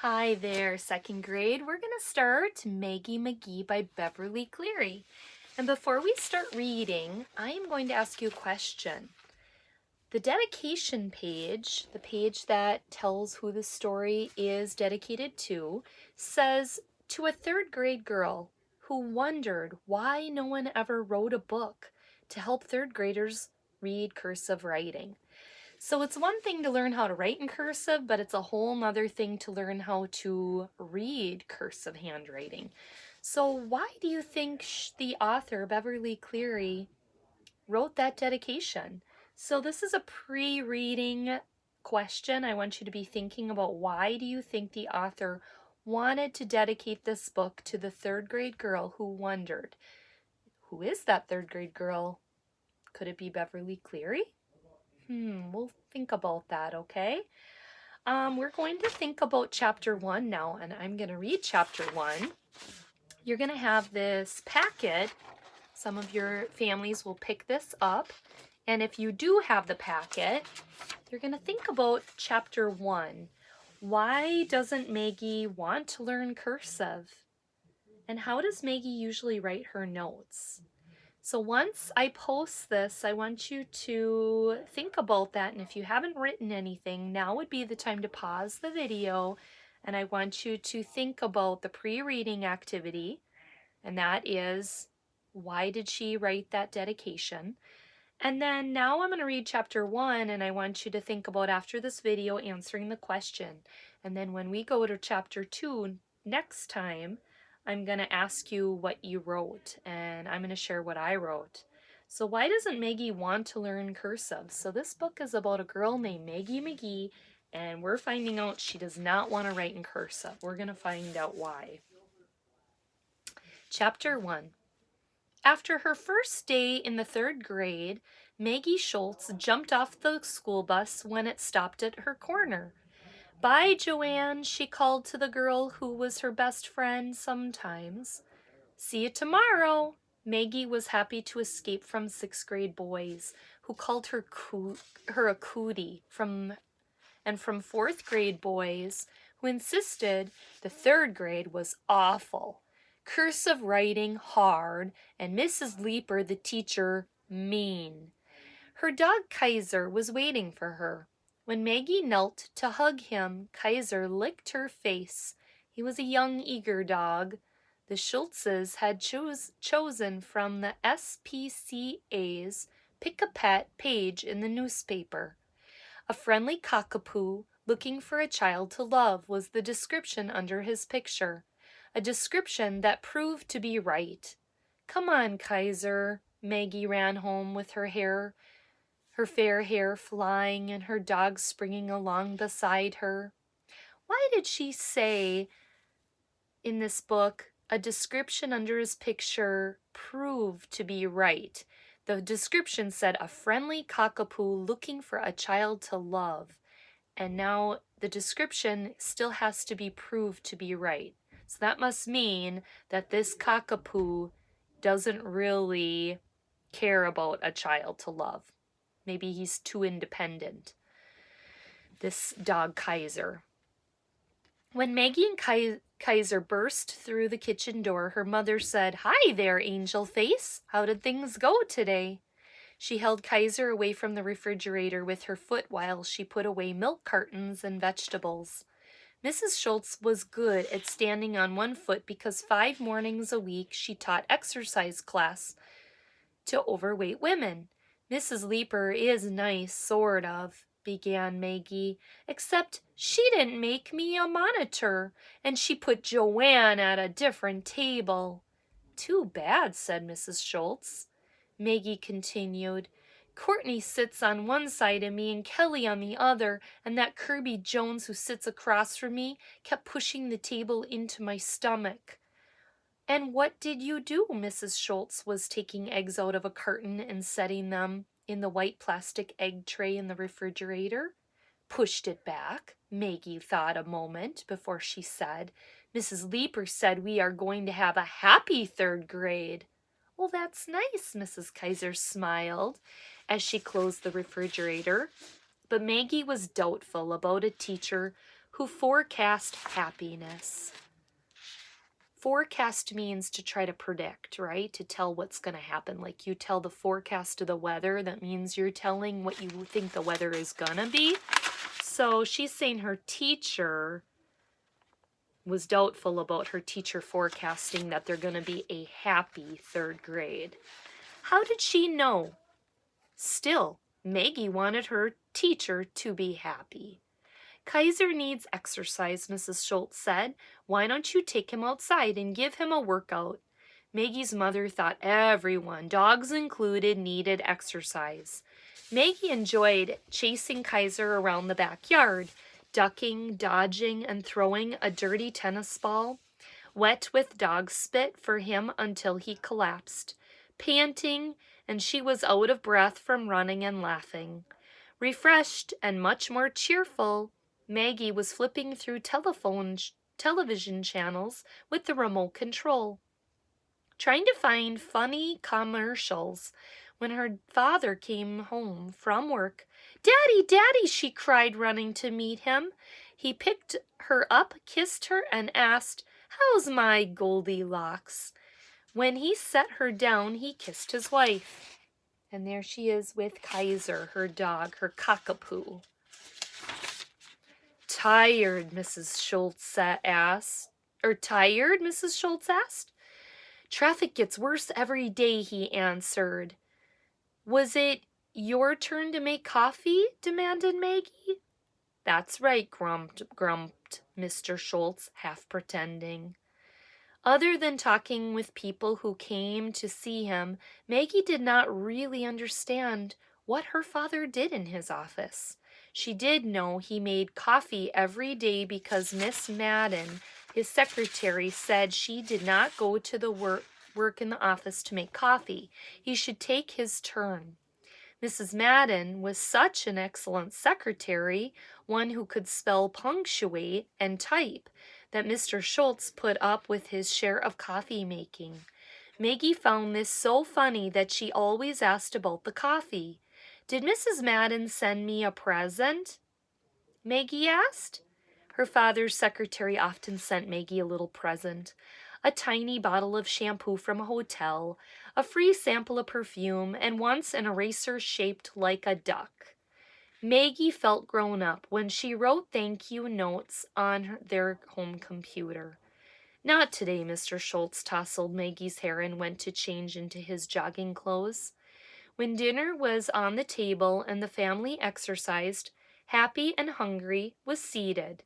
Hi there, second grade. We're going to start Maggie McGee by Beverly Cleary. And before we start reading, I am going to ask you a question. The dedication page, the page that tells who the story is dedicated to, says, "To a third grade girl who wondered why no one ever wrote a book to help third graders read cursive writing." So it's one thing to learn how to write in cursive, but it's a whole nother thing to learn how to read cursive handwriting. So why do you think the author, Beverly Cleary, wrote that dedication? So this is a pre-reading question. I want you to be thinking about why do you think the author wanted to dedicate this book to the third grade girl who wondered, who is that third grade girl? Could it be Beverly Cleary? We'll think about that, okay? We're going to think about chapter 1 now, and I'm going to read chapter 1. You're going to have this packet. Some of your families will pick this up. And if you do have the packet, you're going to think about chapter 1. Why doesn't Maggie want to learn cursive? And how does Maggie usually write her notes? So once I post this, I want you to think about that. And if you haven't written anything, now would be the time to pause the video. And I want you to think about the pre-reading activity. And that is, why did she write that dedication? And then now I'm going to read chapter 1. And I want you to think about, after this video, answering the question. And then when we go to chapter 2 next time, I'm going to ask you what you wrote, and I'm going to share what I wrote. So why doesn't Maggie want to learn cursive? So this book is about a girl named Maggie McGee, and we're finding out she does not want to write in cursive. We're going to find out why. Chapter 1. After her first day in the third grade, Maggie Schultz jumped off the school bus when it stopped at her corner. "Bye, Joanne," she called to the girl who was her best friend sometimes. "See you tomorrow." Maggie was happy to escape from sixth grade boys who called her a cootie, and from fourth grade boys who insisted the third grade was awful, cursive writing hard, and Mrs. Leeper, the teacher, mean. Her dog Kaiser was waiting for her. When Maggie knelt to hug him, Kaiser licked her face. He was a young, eager dog. The Schultzes had chosen from the SPCA's Pick a Pet page in the newspaper. "A friendly cockapoo looking for a child to love" was the description under his picture, a description that proved to be right. "Come on, Kaiser." Maggie ran home with her fair hair flying and her dog springing along beside her. Why did she say in this book, a description under his picture proved to be right? The description said, "A friendly cockapoo looking for a child to love." And now the description still has to be proved to be right. So that must mean that this cockapoo doesn't really care about a child to love. Maybe he's too independent. This dog Kaiser. When Maggie and Kaiser burst through the kitchen door, her mother said, "Hi there, Angel Face. How did things go today?" She held Kaiser away from the refrigerator with her foot while she put away milk cartons and vegetables. Mrs. Schultz was good at standing on one foot because 5 mornings a week she taught exercise class to overweight women. "Mrs. Leeper is nice, sort of," began Maggie, "except she didn't make me a monitor, and she put Joanne at a different table." "Too bad," said Mrs. Schultz. Maggie continued, "Courtney sits on one side of me and Kelly on the other, and that Kirby Jones who sits across from me kept pushing the table into my stomach." "And what did you do?" Mrs. Schultz was taking eggs out of a carton and setting them in the white plastic egg tray in the refrigerator. "Pushed it back." Maggie thought a moment before she said, "Mrs. Leeper said we are going to have a happy third grade." "Well, that's nice," Mrs. Kaiser smiled as she closed the refrigerator. But Maggie was doubtful about a teacher who forecast happiness. Forecast means to try to predict, right? To tell what's going to happen. Like you tell the forecast of the weather, that means you're telling what you think the weather is going to be. So she's saying her teacher was doubtful about her teacher forecasting that they're going to be a happy third grade. How did she know? Still, Maggie wanted her teacher to be happy. Kaiser needs exercise, Mrs. Schultz said. Why don't you take him outside and give him a workout? Maggie's mother thought everyone, dogs included, needed exercise. Maggie enjoyed chasing Kaiser around the backyard, ducking, dodging, and throwing a dirty tennis ball, wet with dog spit for him until he collapsed, panting, and she was out of breath from running and laughing. Refreshed and much more cheerful, Maggie was flipping through television channels with the remote control, trying to find funny commercials when her father came home from work. "Daddy, Daddy," she cried, running to meet him. He picked her up, kissed her, and asked, "How's my Goldilocks?" When he set her down, he kissed his wife. And there she is with Kaiser, her dog, her cockapoo. Tired, Mrs. Schultz asked. Tired, Mrs. Schultz asked. Traffic gets worse every day, he answered. Was it your turn to make coffee? Demanded Maggie. That's right, grumped Mr. Schultz, half pretending. Other than talking with people who came to see him, Maggie did not really understand what her father did in his office. She did know he made coffee every day because Miss Madden, his secretary, said she did not go to the work in the office to make coffee. He should take his turn. Mrs. Madden was such an excellent secretary, one who could spell, punctuate, and type, that Mr. Schultz put up with his share of coffee making. Maggie found this so funny that she always asked about the coffee. Did Mrs. Madden send me a present? Maggie asked. Her father's secretary often sent Maggie a little present. A tiny bottle of shampoo from a hotel, a free sample of perfume, and once an eraser shaped like a duck. Maggie felt grown up when she wrote thank you notes on their home computer. Not today, Mr. Schultz tousled Maggie's hair and went to change into his jogging clothes. When dinner was on the table and the family exercised, happy and hungry, was seated,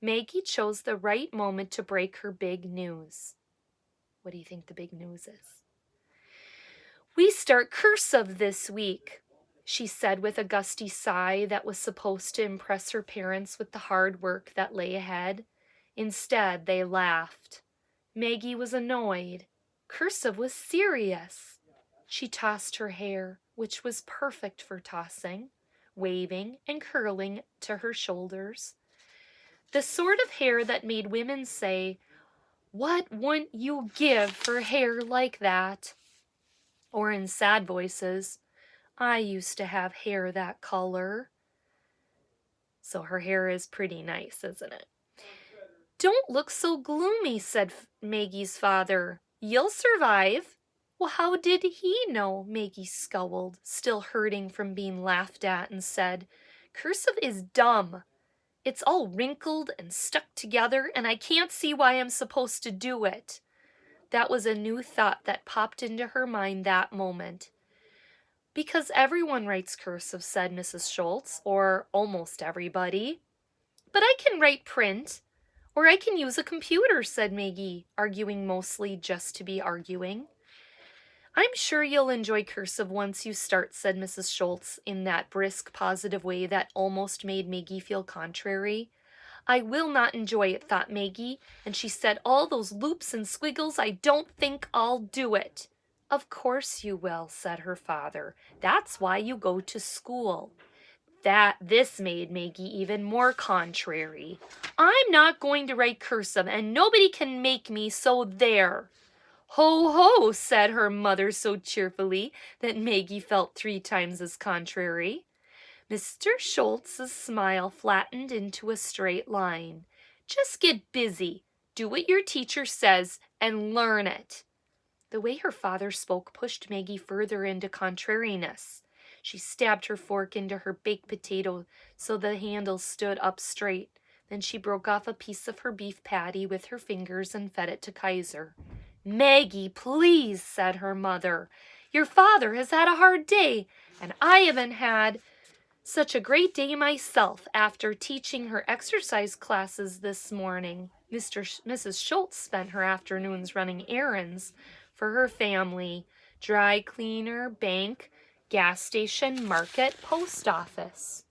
Maggie chose the right moment to break her big news. What do you think the big news is? We start cursive this week, she said with a gusty sigh that was supposed to impress her parents with the hard work that lay ahead. Instead, they laughed. Maggie was annoyed. Cursive was serious. She tossed her hair, which was perfect for tossing, waving and curling to her shoulders. The sort of hair that made women say, "What wouldn't you give for hair like that?" Or in sad voices, "I used to have hair that color." So her hair is pretty nice, isn't it? Don't look so gloomy, said Maggie's father. You'll survive. Well, how did he know? Maggie scowled, still hurting from being laughed at, and said, Cursive is dumb. It's all wrinkled and stuck together, and I can't see why I'm supposed to do it. That was a new thought that popped into her mind that moment. Because everyone writes cursive, said Mrs. Schultz, or almost everybody. But I can write print, or I can use a computer, said Maggie, arguing mostly just to be arguing. I'm sure you'll enjoy cursive once you start, said Mrs. Schultz in that brisk, positive way that almost made Maggie feel contrary. I will not enjoy it, thought Maggie, and she said, all those loops and squiggles, I don't think I'll do it. Of course you will, said her father. That's why you go to school. This made Maggie even more contrary. I'm not going to write cursive, and nobody can make me, so there. Ho, ho, said her mother so cheerfully that Maggie felt 3 times as contrary. Mr. Schultz's smile flattened into a straight line. Just get busy. Do what your teacher says and learn it. The way her father spoke pushed Maggie further into contrariness. She stabbed her fork into her baked potato so the handle stood up straight. Then she broke off a piece of her beef patty with her fingers and fed it to Kaiser. Maggie, please, said her mother. Your father has had a hard day, and I haven't had such a great day myself after teaching her exercise classes this morning. Mrs. Schultz spent her afternoons running errands for her family: dry cleaner, bank, gas station, market, post office.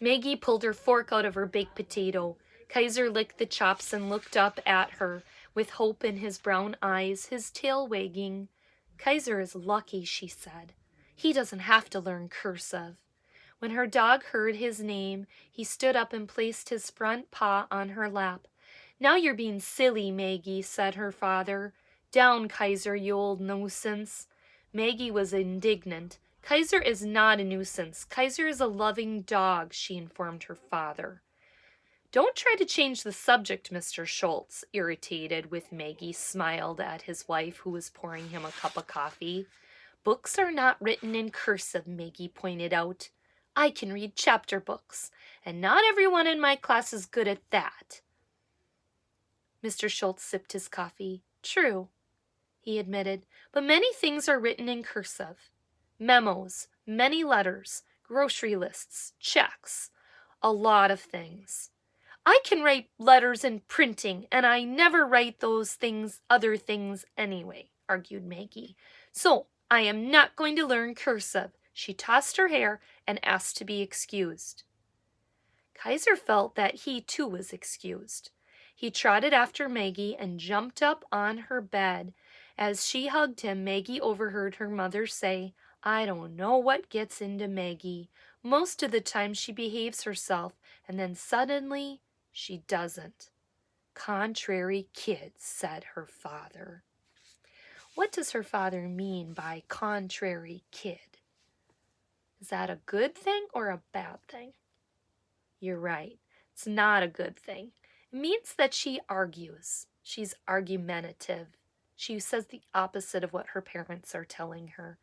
Maggie pulled her fork out of her baked potato. Kaiser licked the chops and looked up at her with hope in his brown eyes, his tail wagging. Kaiser is lucky, she said. He doesn't have to learn cursive. When her dog heard his name, he stood up and placed his front paw on her lap. Now you're being silly, Maggie, said her father. Down, Kaiser, you old nuisance. Maggie was indignant. Kaiser is not a nuisance. Kaiser is a loving dog, she informed her father. Don't try to change the subject, Mr. Schultz, irritated with Maggie, smiled at his wife, who was pouring him a cup of coffee. Books are not written in cursive, Maggie pointed out. I can read chapter books, and not everyone in my class is good at that. Mr. Schultz sipped his coffee. True, he admitted, but many things are written in cursive. Memos, many letters, grocery lists, checks, a lot of things. I can write letters in printing, and I never write those other things anyway, argued Maggie. So I am not going to learn cursive. She tossed her hair and asked to be excused. Kaiser felt that he too was excused. He trotted after Maggie and jumped up on her bed. As she hugged him, Maggie overheard her mother say, I don't know what gets into Maggie. Most of the time she behaves herself, and then suddenly she doesn't. Contrary kids, said her father. What does her father mean by contrary kid? Is that a good thing or a bad thing? You're right. It's not a good thing. It means that she argues. She's argumentative. She says the opposite of what her parents are telling her.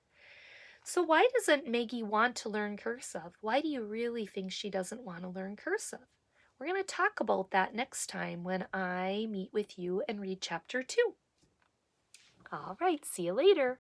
So why doesn't Maggie want to learn cursive? Why do you really think she doesn't want to learn cursive? We're going to talk about that next time when I meet with you and read chapter 2. All right, see you later.